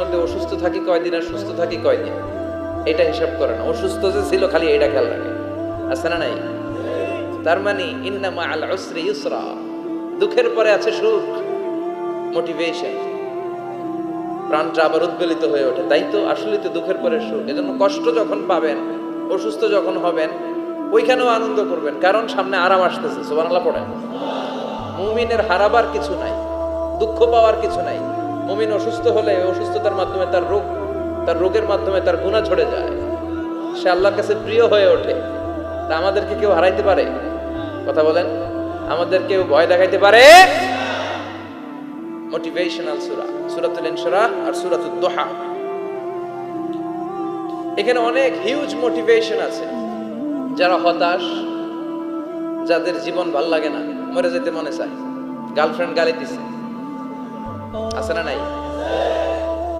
মধ্যে অসুস্থ থাকি কয়দিন আর সুস্থ থাকি কয়দিন, এটা হিসাব করে না। অসুস্থ যে ছিল খালি এটা খেয়াল রাখে, আছে না নাই? তার মানে ইন্না মাআল উসরি ইউসরা, দুঃখের পরে আছে সুখ, মোটিভেশন, প্রাণটা আবার উদ্বেলিত হয়ে ওঠে। তাই তো আসলে তো দুঃখের পরে সুখ। এজন্য কষ্ট যখন পাবেন, অসুস্থ যখন হবেন, ওইখানেও আনন্দ করবেন, কারণ সামনে আরাম আসতেছে। সুবহানাল্লাহ পড়েন। মুমিনের হারাবার কিছু নাই, দুঃখ পাওয়ার কিছু নাই। মুমিন অসুস্থ হলে অসুস্থতার মাধ্যমে তার রোগের মাধ্যমে তার গুনাহ ঝরে যায়, সে আল্লাহর কাছে প্রিয় হয়ে ওঠে। তা আমাদেরকে কেউ হারাইতে পারে? কথা বলেন, আমাদের কেউ ভয় দেখাইতে পারে? মোটিভেশনাল সূরা সূরাতুল ইনশিরাহ আর সূরাতুদ দুহা, এখানে অনেক হিউজ মোটিভেশন আছে। যারা হতাশ, যাদের জীবন ভাল লাগে না, মরে যেতে মনে চায়, গার্লফ্রেন্ড গালি দিছে, আছে না নাই?